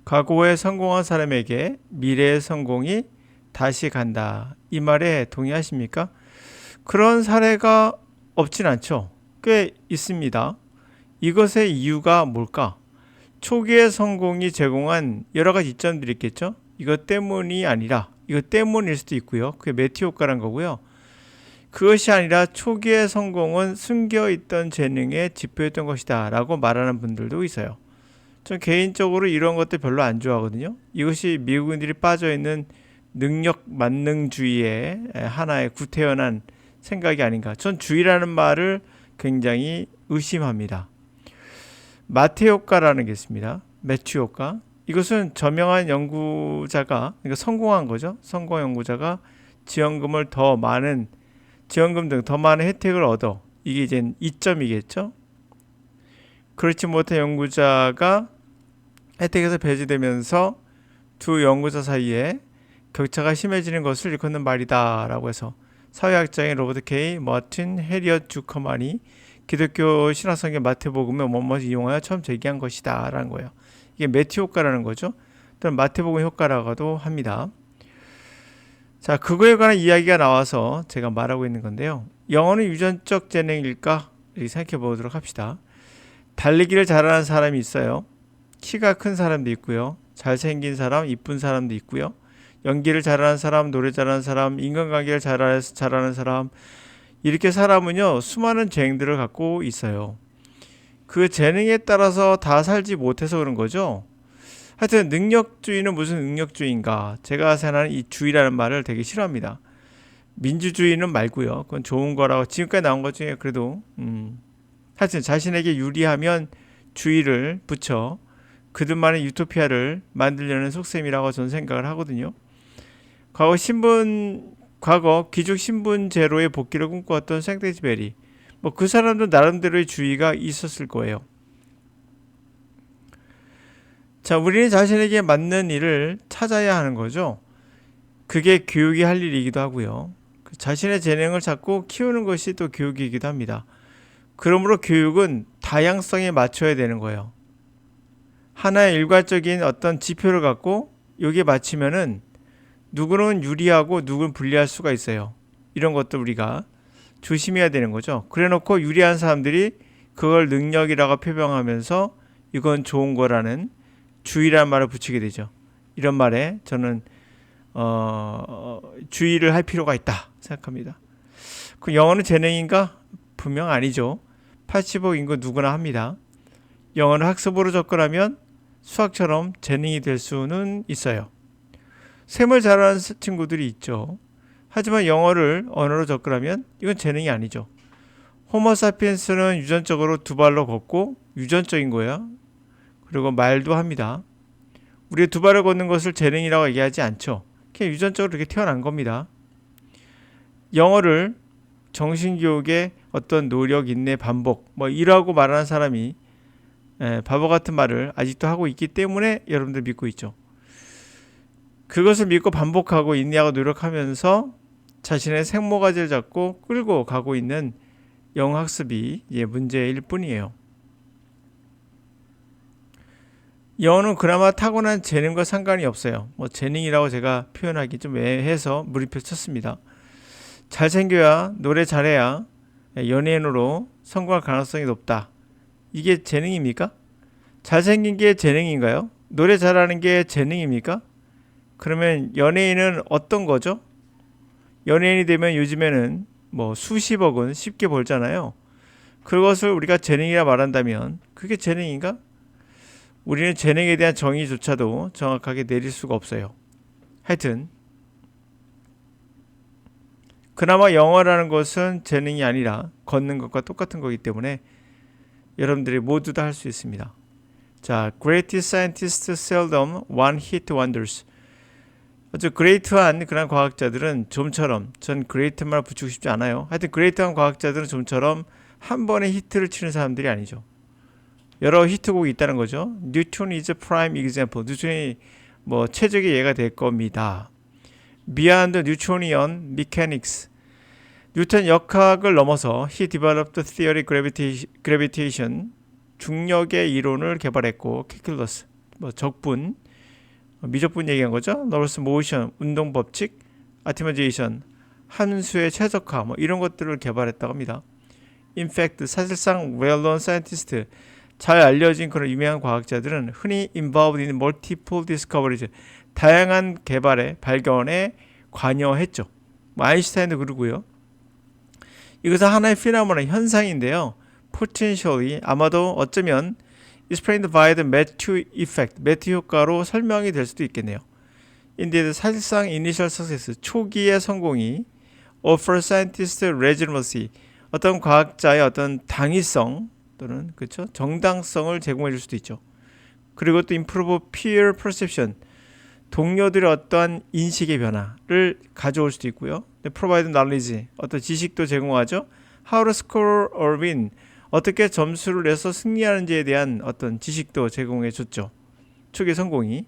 과거에 성공한 사람에게 미래의 성공이 다시 간다. 이 말에 동의하십니까? 그런 사례가 없진 않죠. 꽤 있습니다. 이것의 이유가 뭘까? 초기의 성공이 제공한 여러 가지 이점들이 있겠죠. 이것 때문이 아니라 이것 때문일 수도 있고요. 그게 매튜 효과란 거고요. 그것이 아니라 초기의 성공은 숨겨있던 재능의 지표였던 것이다 라고 말하는 분들도 있어요. 전 개인적으로 이런 것들 별로 안 좋아하거든요. 이것이 미국인들이 빠져있는 능력 만능주의의 하나의 구태연한 생각이 아닌가. 전 주의라는 말을 굉장히 의심합니다. 마태 효과라는 게 있습니다. 매튜 효과. 이것은 저명한 연구자가, 그러니까 성공한 거죠. 성공 연구자가 지원금 등 더 많은 혜택을 얻어. 이게 이제 이점이겠죠. 그렇지 못한 연구자가 혜택에서 배제되면서 두 연구자 사이에 격차가 심해지는 것을 일컫는 말이다 라고 해서 사회학자인 로버트 K. 머틴 해리엇 주커만이 기독교 신화성경 마태복음에 뭐뭇을 이용하여 처음 제기한 것이다 라는 거예요. 이게 매튜 효과라는 거죠. 또는 마태복음 효과라고도 합니다. 자, 그거에 관한 이야기가 나와서 제가 말하고 있는 건데요. 영어는 유전적 재능일까? 이렇게 생각해 보도록 합시다. 달리기를 잘하는 사람이 있어요. 키가 큰 사람도 있고요. 잘생긴 사람, 이쁜 사람도 있고요. 연기를 잘하는 사람, 노래 잘하는 사람, 인간관계를 잘하는 사람, 이렇게 사람은요 수많은 재능들을 갖고 있어요. 그 재능에 따라서 다 살지 못해서 그런 거죠. 하여튼 능력주의는 무슨 능력주의인가. 제가 생각하는 이 주의라는 말을 되게 싫어합니다. 민주주의는 말고요. 그건 좋은 거라고 지금까지 나온 것 중에 그래도 하여튼 자신에게 유리하면 주의를 붙여 그들만의 유토피아를 만들려는 속셈이라고 저는 생각을 하거든요. 과거 귀족 신분제로의 복귀를 꿈꿔왔던 생텍쥐베리, 뭐 그 사람도 나름대로의 주의가 있었을 거예요. 자, 우리는 자신에게 맞는 일을 찾아야 하는 거죠. 그게 교육이 할 일이기도 하고요. 자신의 재능을 찾고 키우는 것이 또 교육이기도 합니다. 그러므로 교육은 다양성에 맞춰야 되는 거예요. 하나의 일괄적인 어떤 지표를 갖고 여기에 맞추면은 누구는 유리하고 누구는 불리할 수가 있어요. 이런 것도 우리가 조심해야 되는 거죠. 그래놓고 유리한 사람들이 그걸 능력이라고 표방하면서 이건 좋은 거라는 주의라는 말을 붙이게 되죠. 이런 말에 저는 주의를 할 필요가 있다 생각합니다. 그 영어는 재능인가? 분명 아니죠. 85인 거 누구나 합니다. 영어는 학습으로 접근하면 수학처럼 재능이 될 수는 있어요. 셈을 잘하는 친구들이 있죠. 하지만 영어를 언어로 접근하면 이건 재능이 아니죠. 호모사피엔스는 유전적으로 두 발로 걷고 유전적인 거야. 그리고 말도 합니다. 우리가 두 발을 걷는 것을 재능이라고 얘기하지 않죠. 그냥 유전적으로 이렇게 태어난 겁니다. 영어를 정신교육의 어떤 노력, 인내, 반복 이라고 말하는 사람이 바보 같은 말을 아직도 하고 있기 때문에 여러분들 믿고 있죠. 그것을 믿고 반복하고 인내하고 노력하면서 자신의 생모가지를 잡고 끌고 가고 있는 영어학습이 문제일 뿐이에요. 영어는 그나마 타고난 재능과 상관이 없어요. 재능이라고 제가 표현하기 좀 애매해서 물음표 쳤습니다. 잘생겨야, 노래 잘해야 연예인으로 성공할 가능성이 높다. 이게 재능입니까? 잘생긴 게 재능인가요? 노래 잘하는 게 재능입니까? 그러면 연예인은 어떤 거죠? 연예인이 되면 요즘에는 수십억은 쉽게 벌잖아요. 그것을 우리가 재능이라 말한다면 그게 재능인가? 우리는 재능에 대한 정의조차도 정확하게 내릴 수가 없어요. 하여튼 그나마 영어라는 것은 재능이 아니라 걷는 것과 똑같은 거기 때문에 여러분들이 모두 다 할 수 있습니다. 자, Great scientists seldom one-hit wonders. 아주 그레이트한 그런 과학자들은 좀처럼, 전 그레이트한 말 붙이고 싶지 않아요. 하여튼 그레이트한 과학자들은 좀처럼 한 번에 히트를 치는 사람들이 아니죠. 여러 히트곡이 있다는 거죠. Newton is a prime example. 뉴턴이 최적의 예가 될 겁니다. Beyond Newtonian mechanics. 뉴턴 역학을 넘어서 he developed the theory gravitation. 중력의 이론을 개발했고 calculus, 적분, 미적분 얘기한 거죠. North motion, 운동 법칙, optimization, 함수의 최적화, 뭐 이런 것들을 개발했다고 합니다. In fact, 사실상 well-known scientists, 잘 알려진 그런 유명한 과학자들은 흔히 involved in multiple discoveries, 다양한 개발에, 발견에 관여했죠. 뭐 아인슈타인도 그러고요. 이것은 하나의 피노메나 현상인데요. potentially 아마도 어쩌면 explained by the Matthew effect, 매튜 효과로 설명이 될 수도 있겠네요. Indeed, 사실상 initial success, 초기의 성공이 offer scientist legitimacy, 어떤 과학자의 어떤 당위성 또는 그렇죠? 정당성을 제공해 줄 수도 있죠. 그리고 또 improve peer perception, 동료들의 어떠한 인식의 변화를 가져올 수도 있고요. provide knowledge, 어떤 지식도 제공하죠. how to score or win, 어떻게 점수를 내서 승리하는지에 대한 어떤 지식도 제공해 줬죠. 초기 성공이.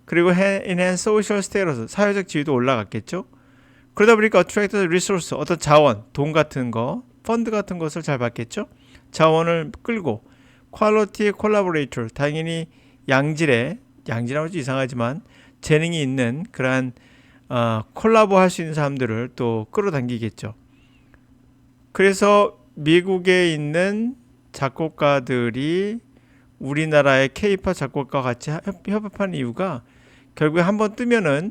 그리고 enhance social status, 사회적 지위도 올라갔겠죠. 그러다 보니까 attract resource, 어떤 자원, 돈 같은 거, 펀드 같은 것을 잘 받겠죠. 자원을 끌고 quality collaborator, 당연히 양질이라고 해도 이상하지만 재능이 있는 그러한 콜라보 할 수 있는 사람들을 또 끌어당기겠죠. 그래서 미국에 있는 작곡가들이 우리나라의 K-팝 작곡가와 같이 협업한 이유가 결국에 한번 뜨면은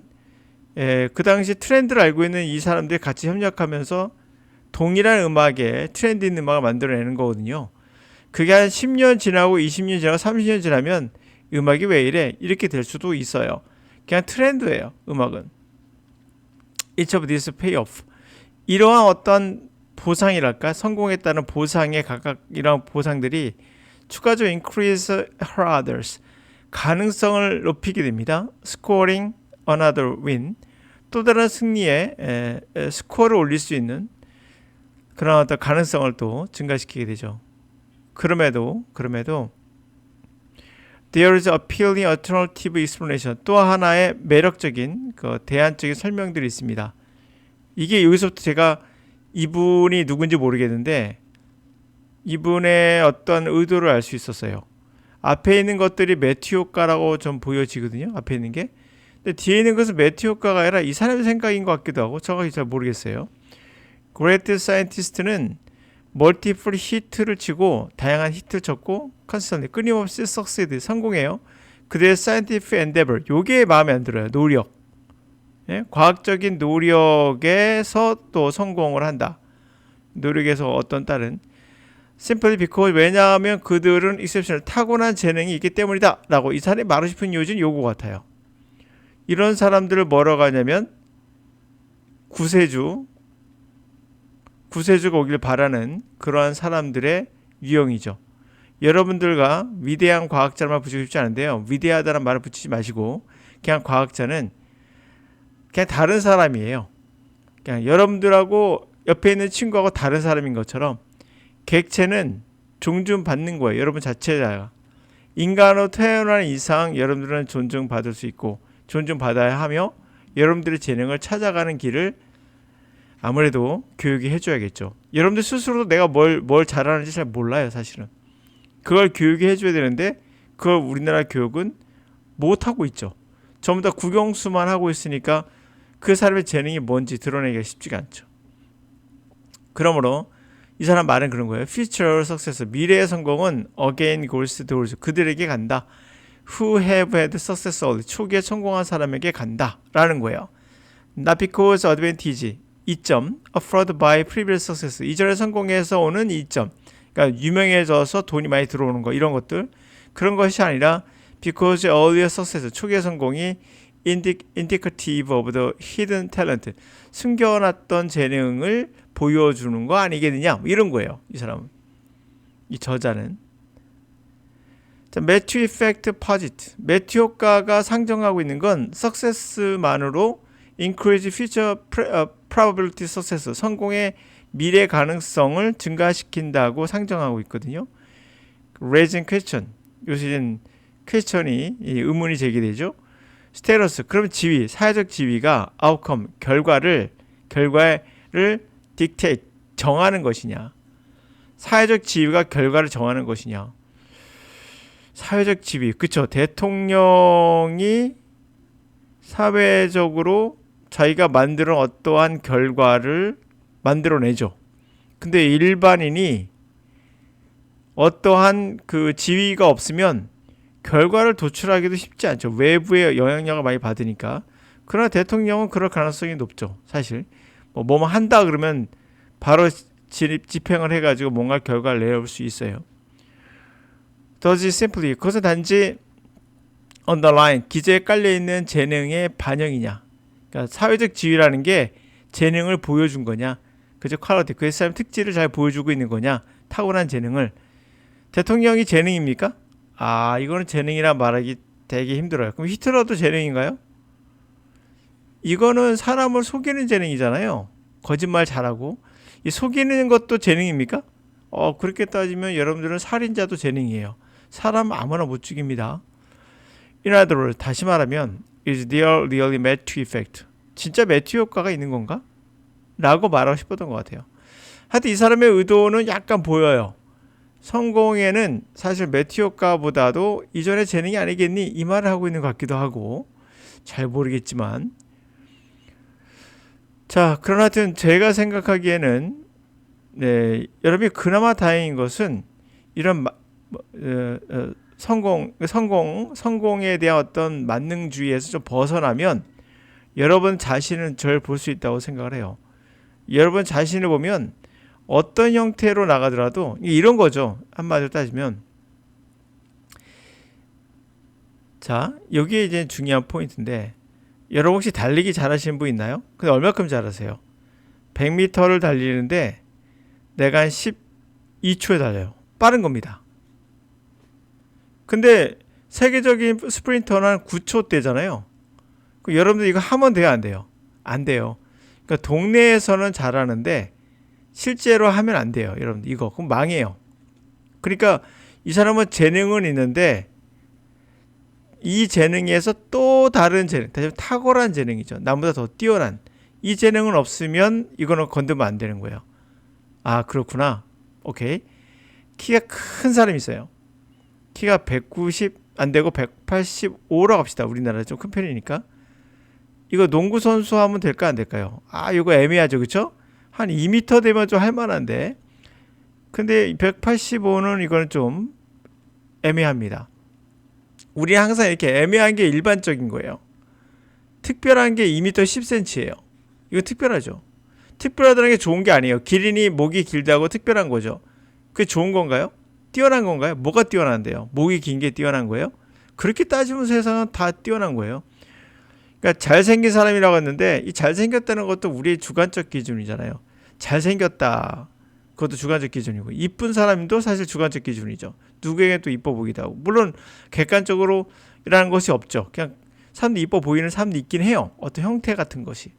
그 당시 트렌드를 알고 있는 이 사람들이 같이 협력하면서 동일한 음악에 트렌드 있는 음악을 만들어내는 거거든요. 그게 한 10년 지나고 20년 지나고 30년 지나면 음악이 왜 이래? 이렇게 될 수도 있어요. 그냥 트렌드예요. 음악은. Each of these pay off. 이러한 어떤 보상이랄까? 성공했다는 보상에 각각 이러한 보상들이 추가적으로 increase her others. 가능성을 높이게 됩니다. Scoring another win. 또 다른 승리에 스코어를 올릴 수 있는 그런 어떤 가능성을 또 증가시키게 되죠. 그럼에도 there is appealing alternative explanation, 또 하나의 매력적인 그 대안적인 설명들이 있습니다. 이게 여기서부터 제가 이분이 누군지 모르겠는데 이분의 어떤 의도를 알 수 있었어요. 앞에 있는 것들이 매튜 효과라고 좀 보여지거든요. 앞에 있는 게. 근데 뒤에 있는 것은 매튜 효과가 아니라 이 사람의 생각인 것 같기도 하고 정확히 잘 모르겠어요. Great Scientist는 멀티플 히트를 치고 다양한 히트를 쳤고 컨스턴트 끊임없이 succeed 성공해요. 그들의 scientific endeavor, 요게 마음에 안 들어요. 노력. 예? 과학적인 노력에서 또 성공을 한다. 노력에서 어떤 다른 simply because, 왜냐하면 그들은 exceptional, 타고난 재능이 있기 때문이다 라고 이 사람이 말하고 싶은 이유는 요거 같아요. 이런 사람들을 뭐라고 하냐면 구세주가 오길 바라는 그러한 사람들의 유형이죠. 여러분들과 위대한 과학자만 붙이고 싶지 않은데요. 위대하다는 말을 붙이지 마시고 그냥 과학자는 그냥 다른 사람이에요. 그냥 여러분들하고 옆에 있는 친구하고 다른 사람인 것처럼 객체는 존중받는 거예요. 여러분 자체가. 인간으로 태어난 이상 여러분들은 존중받을 수 있고 존중받아야 하며 여러분들의 재능을 찾아가는 길을 아무래도 교육이 해줘야겠죠. 여러분들 스스로도 내가 뭘 잘하는지 잘 몰라요. 사실은. 그걸 교육이 해줘야 되는데 그걸 우리나라 교육은 못하고 있죠. 전부 다 국영수만 하고 있으니까 그 사람의 재능이 뭔지 드러내기가 쉽지가 않죠. 그러므로 이 사람 말은 그런 거예요. Future success, 미래의 성공은 again goes towards, 그들에게 간다. Who have had success early, 초기에 성공한 사람에게 간다 라는 거예요. Not because advantage, 이점, afforded by previous success, 이전에 성공해서 오는 이점, 그러니까 유명해져서 돈이 많이 들어오는 거, 이런 것들, 그런 것이 아니라 because earlier success, 초기의 성공이 indicative of the hidden talent, 숨겨놨던 재능을 보여주는 거 아니겠느냐, 이런 거예요. 이 사람은, 이 저자는. 자, 매튜 이펙트 포지트, 매튜 효과가 상정하고 있는 건 success만으로 increase future probability success, 성공의 미래 가능성을 증가시킨다고 상정하고 있거든요. raising question, 요새는 퀘스천이 의문이 제기되죠. 스테러스, 그럼 지위, 사회적 지위가 outcome, 결과를 dictate, 정하는 것이냐, 사회적 지위가 결과를 정하는 것이냐. 사회적 지위, 그쵸. 대통령이 사회적으로 자기가 만드는 어떠한 결과를 만들어내죠. 근데 일반인이 어떠한 그 지위가 없으면 결과를 도출하기도 쉽지 않죠. 외부의 영향력을 많이 받으니까. 그러나 대통령은 그럴 가능성이 높죠. 사실 뭐뭐 한다 그러면 바로 집행을 해가지고 뭔가 결과를 내올 수 있어요. Does it simply, 그것은 단지 underline, 기저에 깔려있는 재능의 반영이냐. 그러니까 사회적 지위라는 게 재능을 보여준 거냐. 그죠? 퀄리티, 그 사람 특질을 잘 보여주고 있는 거냐. 타고난 재능을. 대통령이 재능입니까? 이거는 재능이라 말하기 되게 힘들어요. 그럼 히틀러도 재능인가요? 이거는 사람을 속이는 재능이잖아요. 거짓말 잘하고. 이 속이는 것도 재능입니까? 그렇게 따지면 여러분들은 살인자도 재능이에요. 사람 아무나 못 죽입니다. In other words, 다시 말하면 is there really Matthew effect? 진짜 매튜 효과가 있는 건가? 라고 말하고 싶었던 것 같아요. 하여튼 이 사람의 의도는 약간 보여요. 성공에는 사실 매튜 효과보다도 이전의 재능이 아니겠니? 이 말을 하고 있는 것 같기도 하고 잘 모르겠지만 자, 그러나 하여튼 제가 생각하기에는 여러분이 그나마 다행인 것은 이런 성공에 대한 어떤 만능주의에서 좀 벗어나면 여러분 자신은 절 볼 수 있다고 생각을 해요. 여러분 자신을 보면 어떤 형태로 나가더라도 이런 거죠. 한마디로 따지면 자, 여기에 이제 중요한 포인트인데 여러분 혹시 달리기 잘하시는 분 있나요? 근데 얼마큼 잘하세요? 100m를 달리는데 내가 한 12초에 달려요. 빠른 겁니다. 근데 세계적인 스프린터는 한 9초대잖아요. 여러분들 이거 하면 돼요, 안 돼요? 안 돼요. 그러니까 동네에서는 잘하는데 실제로 하면 안 돼요, 여러분들. 이거 그럼 망해요. 그러니까 이 사람은 재능은 있는데 이 재능에서 또 다른 재능, 다시 탁월한 재능이죠. 나보다 더 뛰어난 이 재능은 없으면 이거는 건드면 안 되는 거예요. 그렇구나. 오케이. 키가 큰 사람이 있어요. 키가 190 안 되고 185라고 합시다. 우리나라 좀 큰 편이니까. 이거 농구 선수 하면 될까 안 될까요? 이거 애매하죠, 그렇죠? 한 2m 되면 좀 할만한데. 근데 185는 이거는 좀 애매합니다. 우리 항상 이렇게 애매한 게 일반적인 거예요. 특별한 게 2m 10cm예요. 이거 특별하죠. 특별하다는 게 좋은 게 아니에요. 기린이 목이 길다고 특별한 거죠. 그게 좋은 건가요? 뛰어난 건가요? 뭐가 뛰어난데요? 목이 긴 게 뛰어난 거예요? 그렇게 따지면 세상은 다 뛰어난 거예요. 그러니까 잘생긴 사람이라고 했는데 이 잘생겼다는 것도 우리의 주관적 기준이잖아요. 잘생겼다. 그것도 주관적 기준이고 이쁜 사람도 사실 주관적 기준이죠. 누구에게 또 이뻐 보기도 하고 물론 객관적으로 라는 것이 없죠. 그냥 사람도 이뻐 보이는 사람도 있긴 해요. 어떤 형태 같은 것이.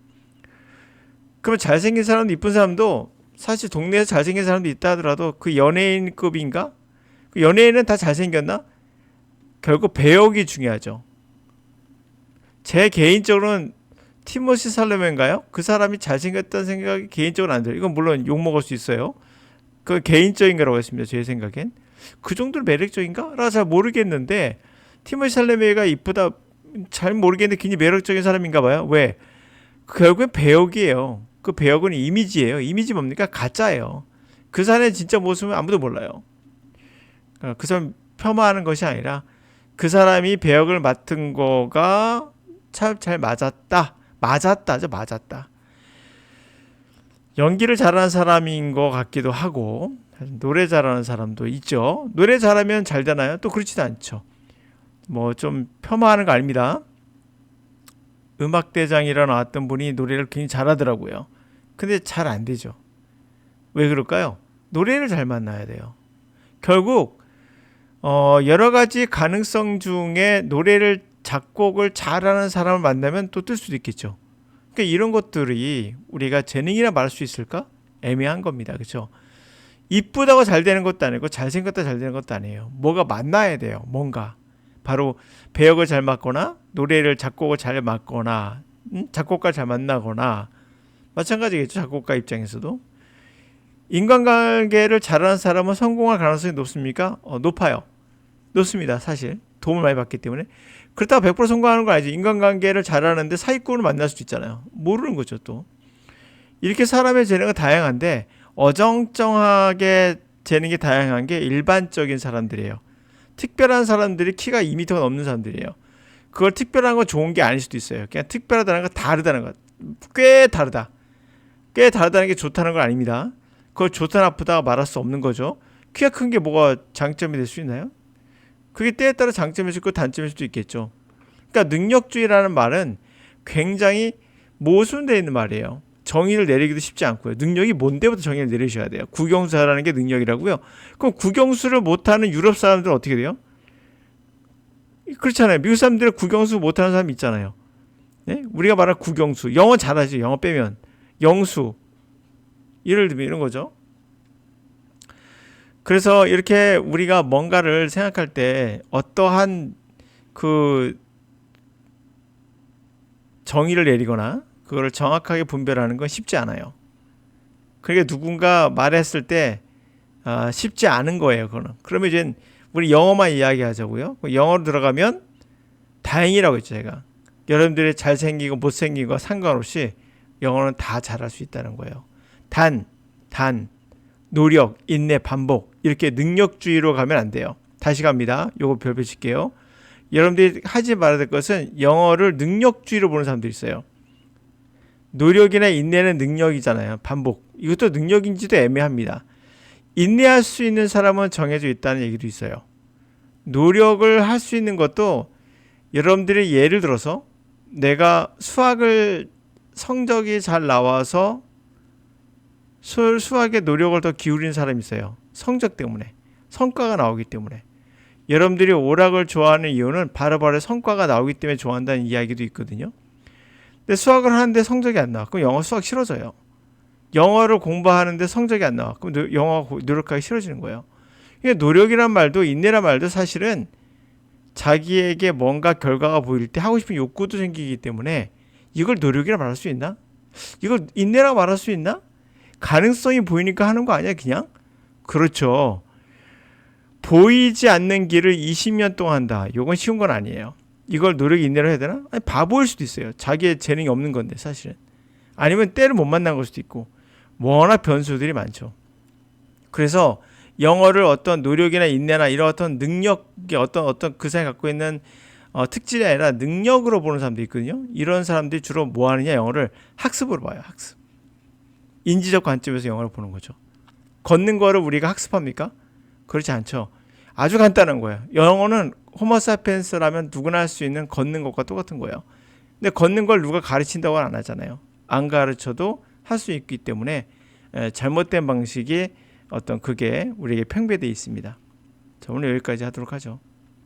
그러면 잘생긴 사람도 이쁜 사람도 사실 동네에서 잘생긴 사람도 있다 하더라도 그 연예인급인가? 그 연예인은 다 잘생겼나? 결국 배역이 중요하죠. 제 개인적으로는 티모시 살레멘가요? 그 사람이 잘생겼다는 생각이 개인적으로 안 들어요. 이건 물론 욕먹을 수 있어요. 그건 개인적인 거라고 했습니다. 제 생각엔. 그 정도로 매력적인가? 라 잘 모르겠는데 티모시 살레멘가 이쁘다 잘 모르겠는데 굉장히 매력적인 사람인가 봐요. 왜? 결국엔 배역이에요. 그 배역은 이미지예요. 이미지 뭡니까? 가짜예요. 그 사람의 진짜 모습은 아무도 몰라요. 그 사람 폄하하는 것이 아니라 그 사람이 배역을 맡은 거가 참 잘 맞았다. 맞았다. 연기를 잘하는 사람인 것 같기도 하고 노래 잘하는 사람도 있죠. 노래 잘하면 잘 되나요? 또 그렇지도 않죠. 뭐 좀 폄하하는 거 아닙니다. 음악대장이라 나왔던 분이 노래를 굉장히 잘하더라고요. 근데 잘 안 되죠. 왜 그럴까요? 노래를 잘 만나야 돼요. 결국 여러 가지 가능성 중에 노래를 작곡을 잘하는 사람을 만나면 또 뜰 수도 있겠죠. 그러니까 이런 것들이 우리가 재능이라 말할 수 있을까? 애매한 겁니다. 그렇죠? 이쁘다고 잘 되는 것도 아니고 잘생겼다 잘 되는 것도 아니에요. 뭐가 만나야 돼요. 뭔가. 바로 배역을 잘 맡거나 노래를 작곡을 잘 맡거나 작곡가 잘 만나거나 마찬가지겠죠. 작곡가 입장에서도. 인간관계를 잘하는 사람은 성공할 가능성이 높습니까? 높아요. 높습니다. 사실. 도움을 많이 받기 때문에. 그렇다고 100% 성공하는 거 아니지. 인간관계를 잘하는데 사기꾼을 만날 수도 있잖아요. 모르는 거죠 또. 이렇게 사람의 재능은 다양한데 어정쩡하게 재능이 다양한 게 일반적인 사람들이에요. 특별한 사람들이 키가 2m가 넘는 사람들이에요. 그걸 특별한 건 좋은 게 아닐 수도 있어요. 그냥 특별하다는 건 다르다는 것. 꽤 다르다. 꽤 다르다는 게 좋다는 건 아닙니다. 그걸 좋다 나쁘다 말할 수 없는 거죠. 키가 큰 게 뭐가 장점이 될 수 있나요? 그게 때에 따라 장점일 수 있고 단점일 수도 있겠죠. 그러니까 능력주의라는 말은 굉장히 모순되어 있는 말이에요. 정의를 내리기도 쉽지 않고요. 능력이 뭔데부터 정의를 내리셔야 돼요. 국영수라는 게 능력이라고요. 그럼 국영수를 못하는 유럽 사람들은 어떻게 돼요? 그렇잖아요. 미국 사람들은 국영수 못하는 사람 있잖아요. 네? 우리가 말하는 국영수. 영어 잘하지. 영어 빼면. 영수. 예를 들면 이런 거죠. 그래서 이렇게 우리가 뭔가를 생각할 때 어떠한 그 정의를 내리거나 그거를 정확하게 분별하는 건 쉽지 않아요. 그러니까 누군가 말했을 때 쉽지 않은 거예요. 그거는. 그러면 이제 우리 영어만 이야기하자고요. 영어로 들어가면 다행이라고 했죠. 제가. 여러분들이 잘생기고 못생긴 거 상관없이 영어는 다 잘할 수 있다는 거예요. 단, 노력, 인내, 반복 이렇게 능력주의로 가면 안 돼요. 다시 갑니다. 요거 별표 칠게요. 여러분들이 하지 말아야 될 것은 영어를 능력주의로 보는 사람들이 있어요. 노력이나 인내는 능력이잖아요. 반복. 이것도 능력인지도 애매합니다. 인내할 수 있는 사람은 정해져 있다는 얘기도 있어요. 노력을 할 수 있는 것도 여러분들이 예를 들어서 내가 수학을 성적이 잘 나와서 수학에 노력을 더 기울이는 사람이 있어요. 성적 때문에. 성과가 나오기 때문에. 여러분들이 오락을 좋아하는 이유는 바로 성과가 나오기 때문에 좋아한다는 이야기도 있거든요. 근데 수학을 하는데 성적이 안 나와. 그럼 영어 수학 싫어져요. 영어를 공부하는데 성적이 안 나와. 그럼 영어 노력하기 싫어지는 거예요. 그러니까 노력이란 말도 인내란 말도 사실은 자기에게 뭔가 결과가 보일 때 하고 싶은 욕구도 생기기 때문에 이걸 노력이라 말할 수 있나? 이걸 인내라 말할 수 있나? 가능성이 보이니까 하는 거 아니야 그냥? 그렇죠. 보이지 않는 길을 20년 동안 한다. 이건 쉬운 건 아니에요. 이걸 노력 인내로 해야 되나? 아니, 바보일 수도 있어요. 자기의 재능이 없는 건데 사실은. 아니면 때를 못 만난 걸 수도 있고 워낙 변수들이 많죠. 그래서 영어를 어떤 노력이나 인내나 이런 어떤 능력이 어떤 그 사람이 갖고 있는 특질이 아니라 능력으로 보는 사람도 있거든요. 이런 사람들이 주로 뭐 하느냐 영어를 학습으로 봐요. 학습. 인지적 관점에서 영어를 보는 거죠. 걷는 거를 우리가 학습합니까? 그렇지 않죠. 아주 간단한 거예요. 영어는 호모사피엔스라면 누구나 할 수 있는 걷는 것과 똑같은 거예요. 근데 걷는 걸 누가 가르친다고는 안 하잖아요. 안 가르쳐도 할 수 있기 때문에 잘못된 방식이 어떤 그게 우리에게 팽배되어 있습니다. 자, 오늘 여기까지 하도록 하죠.